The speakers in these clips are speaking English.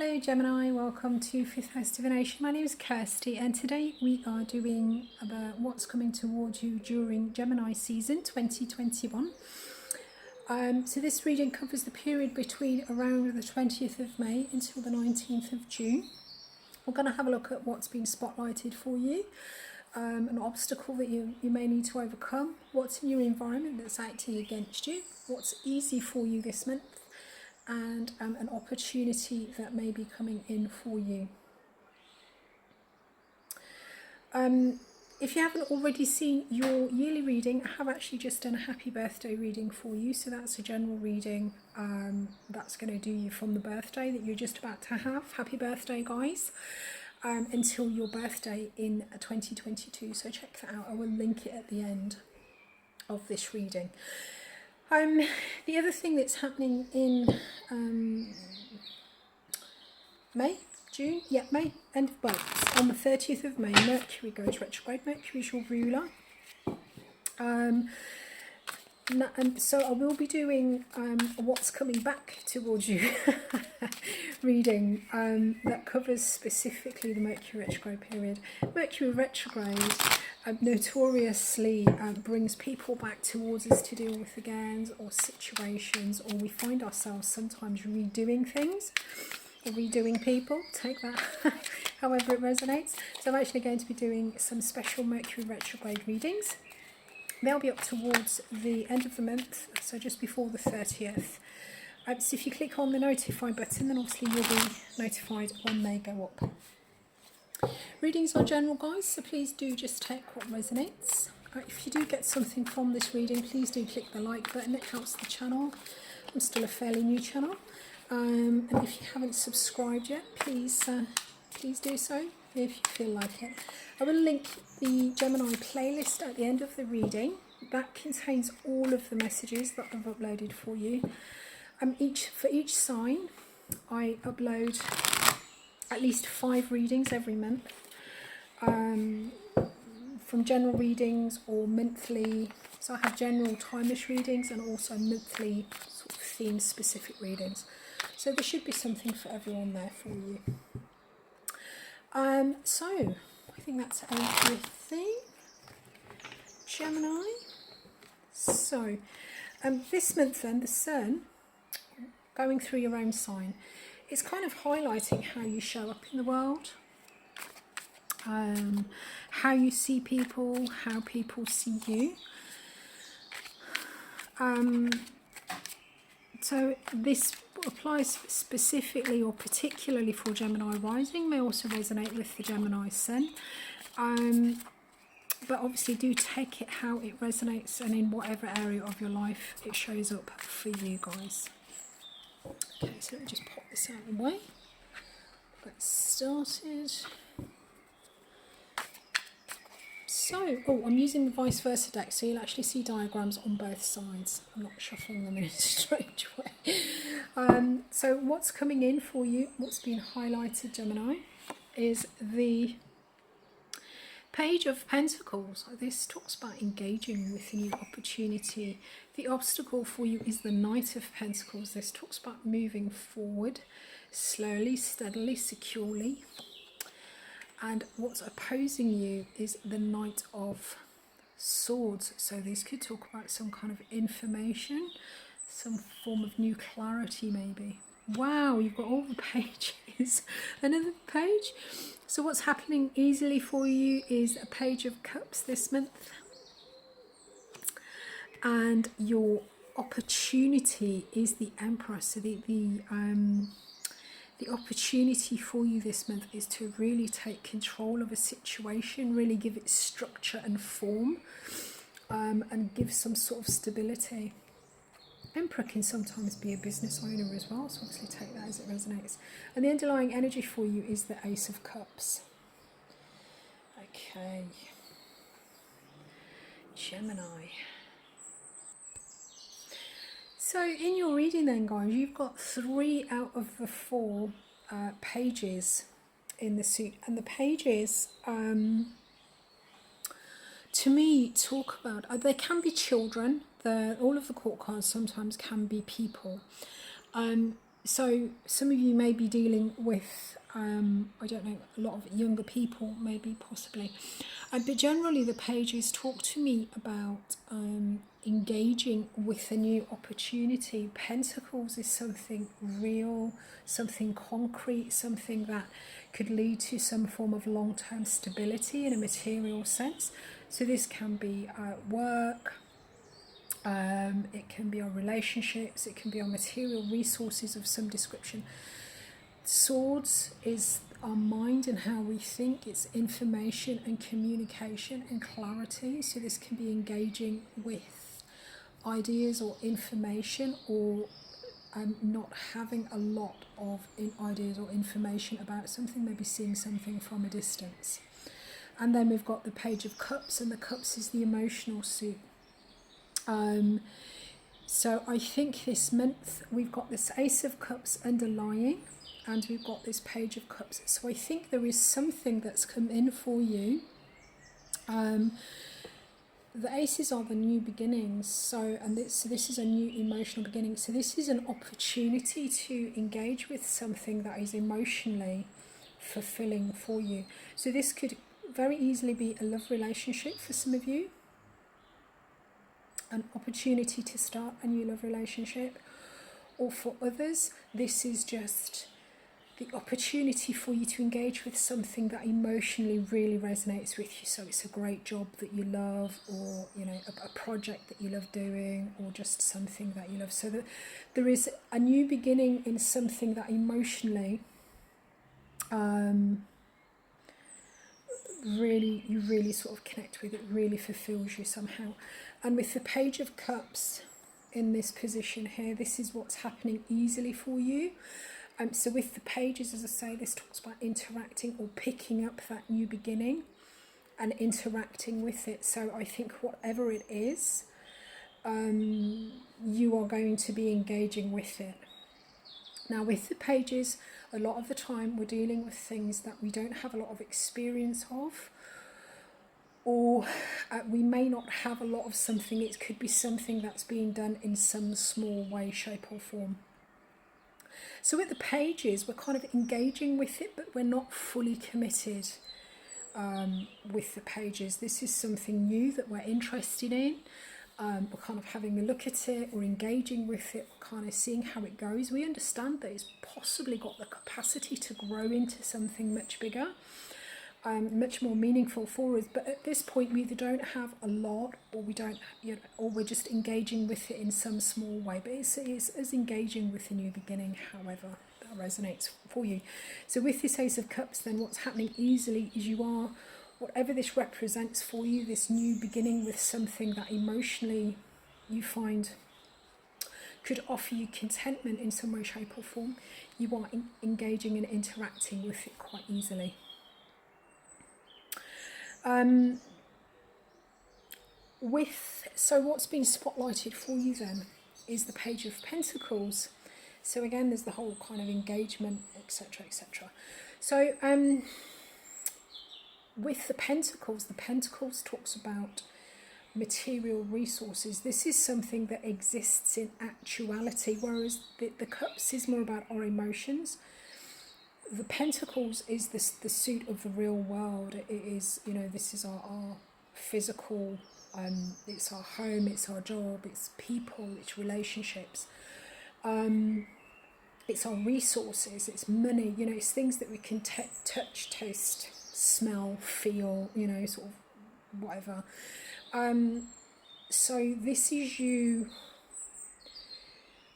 Hello Gemini, welcome to Fifth House Divination. My name is Kirsty and today we are doing about what's coming towards you during Gemini season 2021. So this reading covers the period between around the 20th of May until the 19th of June. We're going to have a look at what's been spotlighted for you, an obstacle that you may need to overcome, what's in your environment that's acting against you, what's easy for you this month, and an opportunity that may be coming in for you. If you haven't already seen your yearly reading, I have actually just done a happy birthday reading for you. So that's a general reading that's going to do you from the birthday that you're just about to have. Happy birthday, guys, until your birthday in 2022. So check that out. I will link it at the end of this reading. The other thing that's happening in May, end of month, on the 30th of May, Mercury goes retrograde. Mercury is your ruler. And so I will be doing what's coming back towards you reading that covers specifically the Mercury retrograde period. Mercury retrograde notoriously brings people back towards us to deal with again, or situations, or we find ourselves sometimes redoing things or redoing people. Take that however it resonates. So I'm actually going to be doing some special Mercury retrograde readings. They'll be up towards the end of the month, so just before the 30th. So if you click on the notify button, then obviously you'll be notified when they go up. Readings are general, guys, so please do just take what resonates. If you do get something from this reading, please do click the like button. It helps the channel. I'm still a fairly new channel. And if you haven't subscribed yet, please do so if you feel like it. I will link the Gemini playlist at the end of the reading. That contains all of the messages that I've uploaded for you. For each sign, I upload at least 5 readings every month, from general readings or monthly. So I have general timeless readings and also monthly sort of theme specific readings. So there should be something for everyone there for you. So I think that's everything, Gemini. So this month then, the Sun going through your own sign, it's kind of highlighting how you show up in the world, how you see people, how people see you. So this applies specifically or particularly for Gemini rising, may also resonate with the Gemini sun. But obviously do take it how it resonates and in whatever area of your life it shows up for you guys. Okay, so let me just pop this out of the way. Let's started. So, I'm using the vice versa deck, so you'll actually see diagrams on both sides. I'm not shuffling them in a strange way. So what's coming in for you, what's been highlighted, Gemini, is the Page of Pentacles. This talks about engaging with a new opportunity. The obstacle for you is the Knight of Pentacles. This talks about moving forward slowly, steadily, securely. And what's opposing you is the Knight of Swords. So this could talk about some kind of information, some form of new clarity maybe. Wow, you've got all the pages. Another page. So what's happening easily for you is a Page of Cups this month. And your opportunity is the Emperor. So the opportunity for you this month is to really take control of a situation, really give it structure and form, and give some sort of stability. Emperor can sometimes be a business owner as well, so obviously take that as it resonates. And the underlying energy for you is the Ace of Cups. Okay. Gemini. So in your reading then, guys, you've got 3 out of the 4 pages in the suit. And the pages, to me, talk about, they can be children. All of the court cards sometimes can be people. So some of you may be dealing with, I don't know, a lot of younger people, maybe, possibly. But generally the pages talk to me about engaging with a new opportunity. Pentacles is something real, something concrete, something that could lead to some form of long-term stability in a material sense. So this can be work, it can be on relationships, it can be on material resources of some description. Swords is our mind and how we think. It's information and communication and clarity. So this can be engaging with ideas or information, or not having a lot of ideas or information about something, maybe seeing something from a distance. And then we've got the Page of Cups, and the Cups is the emotional suit. So I think this month we've got this Ace of Cups underlying, and we've got this Page of Cups. So I think there is something that's come in for you. The aces are the new beginnings. So this is a new emotional beginning. So this is an opportunity to engage with something that is emotionally fulfilling for you. So this could very easily be a love relationship for some of you. An opportunity to start a new love relationship, or for others this is just the opportunity for you to engage with something that emotionally really resonates with you. So it's a great job that you love, or you know, a project that you love doing, or just something that you love. So that there is a new beginning in something that emotionally you really sort of connect with. It really fulfills you somehow. And with the Page of Cups in this position here, this is what's happening easily for you. So with the pages, as I say, this talks about interacting or picking up that new beginning and interacting with it. So I think whatever it is, you are going to be engaging with it. Now with the pages, a lot of the time we're dealing with things that we don't have a lot of experience of, or we may not have a lot of something. It could be something that's being done in some small way, shape or form. So with the pages, we're kind of engaging with it, but we're not fully committed with the pages. This is something new that we're interested in. We're kind of having a look at it, we're engaging with it, we're kind of seeing how it goes. We understand that it's possibly got the capacity to grow into something much bigger, much more meaningful for us. But at this point, we either don't have a lot, or we don't, you know, or we're just engaging with it in some small way. But it's as engaging with a new beginning, however that resonates for you. So with this Ace of Cups, then what's happening easily is you are, whatever this represents for you, this new beginning with something that emotionally you find could offer you contentment in some way, shape or form, you are engaging and interacting with it quite easily. So what's been spotlighted for you then is the Page of Pentacles. So again, there's the whole kind of engagement, etc., etc. So with the Pentacles talks about material resources. This is something that exists in actuality, whereas the Cups is more about our emotions. The Pentacles is the suit of the real world. It is, you know, this is our physical, it's our home, it's our job, it's people, it's relationships, it's our resources, it's money, you know, it's things that we can touch, taste, smell, feel, you know, sort of whatever. So this is you.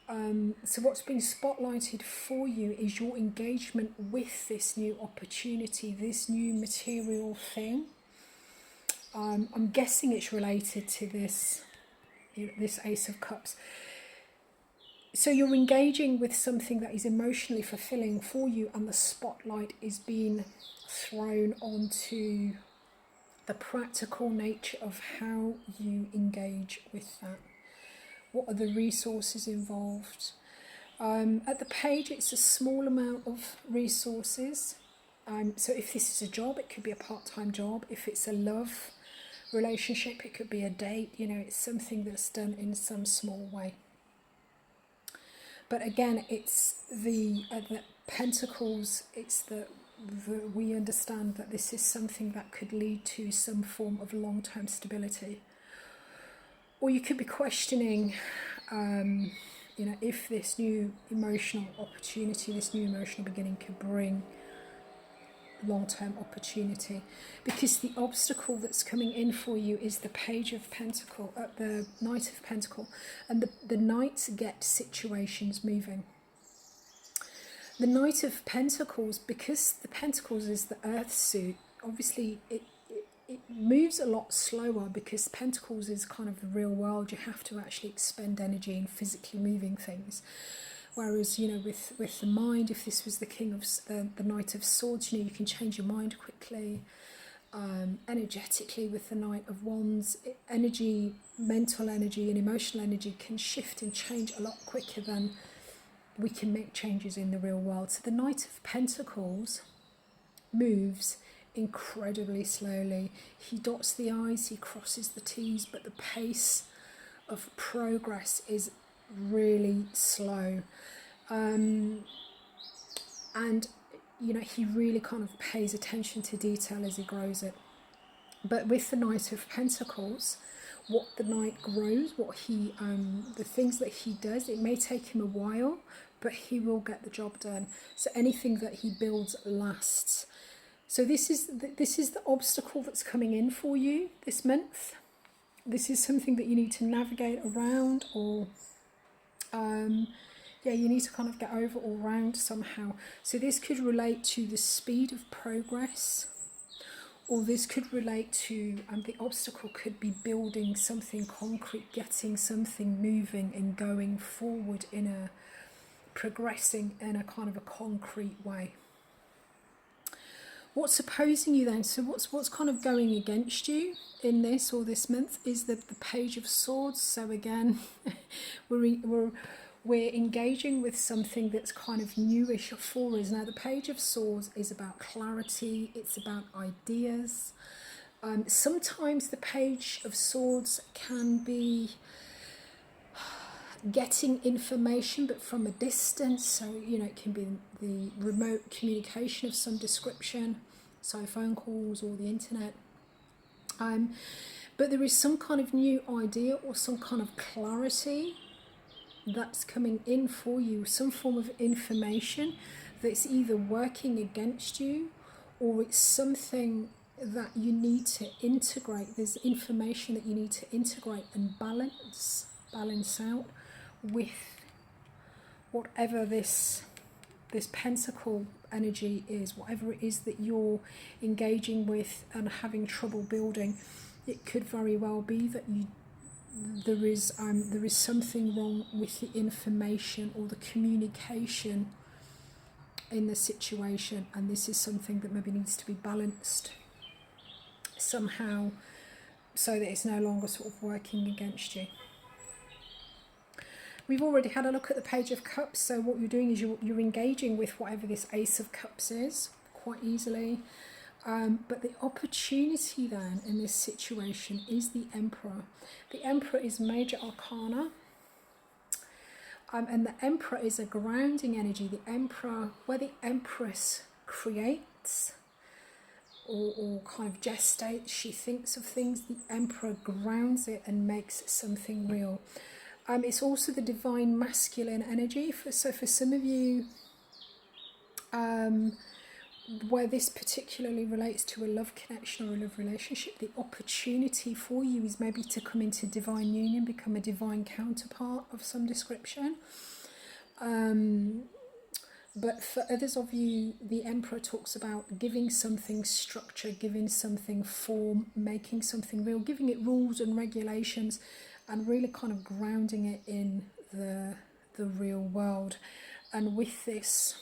So what's been spotlighted for you is your engagement with this new opportunity, this new material thing. I'm guessing it's related to this Ace of Cups. So you're engaging with something that is emotionally fulfilling for you, and the spotlight is being thrown onto the practical nature of how you engage with that. What are the resources involved? At the page, it's a small amount of resources. So if this is a job, it could be a part-time job. If it's a love relationship, it could be a date. You know, it's something that's done in some small way. But again, it's the Pentacles. It's the we understand that this is something that could lead to some form of long-term stability. Or you could be questioning, if this new emotional opportunity, this new emotional beginning could bring long-term opportunity, because the obstacle that's coming in for you is the Page of Pentacle, the Knight of Pentacle, and the Knights get situations moving. The Knight of Pentacles, because the Pentacles is the Earth suit, obviously it moves a lot slower, because Pentacles is kind of the real world. You have to actually expend energy in physically moving things. Whereas, with the mind, if this was the King of the Knight of Swords, you can change your mind quickly. Energetically, with the Knight of Wands, energy, mental energy and emotional energy can shift and change a lot quicker than we can make changes in the real world. So the Knight of Pentacles moves incredibly slowly. He dots the I's, he crosses the T's, but the pace of progress is really slow. And he really kind of pays attention to detail as he grows it. But with the Knight of Pentacles, what the Knight grows, the things that he does, it may take him a while, but he will get the job done. So anything that he builds lasts. So this is the obstacle that's coming in for you this month. This is something that you need to navigate around, or you need to kind of get over or around somehow. So this could relate to the speed of progress, or this could relate to the obstacle could be building something concrete, getting something moving and going forward progressing in a kind of a concrete way. What's opposing you then? So what's kind of going against you in this or this month is the Page of Swords. So again, we're engaging with something that's kind of newish for us. Now the Page of Swords is about clarity, it's about ideas. Sometimes the Page of Swords can be getting information but from a distance, so it can be the remote communication of some description, so phone calls or the internet, but there is some kind of new idea or some kind of clarity that's coming in for you, some form of information that's either working against you or it's something that you need to integrate. There's information that you need to integrate and balance out with whatever this pentacle energy is, whatever it is that you're engaging with and having trouble building. It could very well be that there is something wrong with the information or the communication in the situation, and this is something that maybe needs to be balanced somehow so that it's no longer sort of working against you. We've already had a look at the Page of Cups, so what you're doing is you're engaging with whatever this Ace of Cups is quite easily. But the opportunity then in this situation is the Emperor. The Emperor is major arcana, and the Emperor is a grounding energy. The Emperor, where the Empress creates or kind of gestates, she thinks of things, the Emperor grounds it and makes something real. It's also the divine masculine energy. So for some of you, where this particularly relates to a love connection or a love relationship, the opportunity for you is maybe to come into divine union, become a divine counterpart of some description. But for others of you, the Emperor talks about giving something structure, giving something form, making something real, giving it rules and regulations, and really kind of grounding it in the real world. And with this,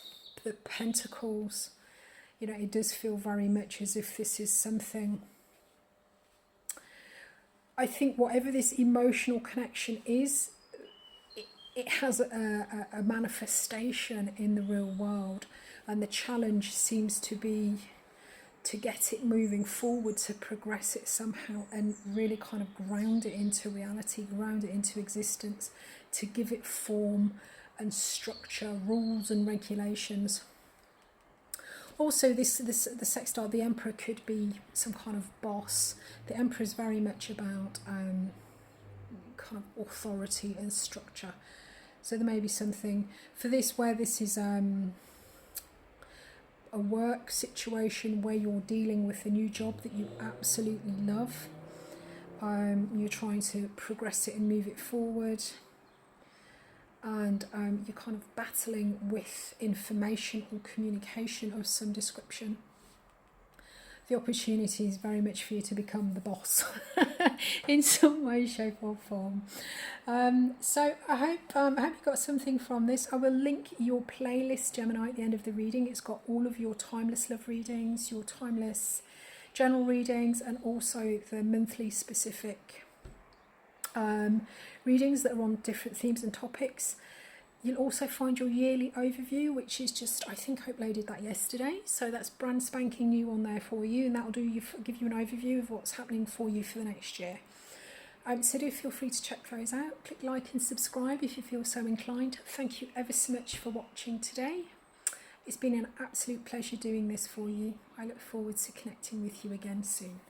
the Pentacles, it does feel very much as if this is something, I think whatever this emotional connection is, it has a manifestation in the real world, and the challenge seems to be to get it moving forward, to progress it somehow and really kind of ground it into reality, ground it into existence, to give it form and structure, rules and regulations. Also, the sextile, the Emperor could be some kind of boss. The Emperor is very much about kind of authority and structure. So there may be something for this where this is a work situation where you're dealing with a new job that you absolutely love. You're trying to progress it and move it forward. And you're kind of battling with information or communication of some description. The opportunity is very much for you to become the boss in some way, shape or form. So I hope you got something from this. I will link your playlist, Gemini, at the end of the reading. It's got all of your timeless love readings, your timeless general readings, and also the monthly specific readings that are on different themes and topics. You'll also find your yearly overview, which is just, I think I uploaded that yesterday, so that's brand spanking new on there for you, and that will give you an overview of what's happening for you for the next year. So do feel free to check those out. Click like and subscribe if you feel so inclined. Thank you ever so much for watching today. It's been an absolute pleasure doing this for you. I look forward to connecting with you again soon.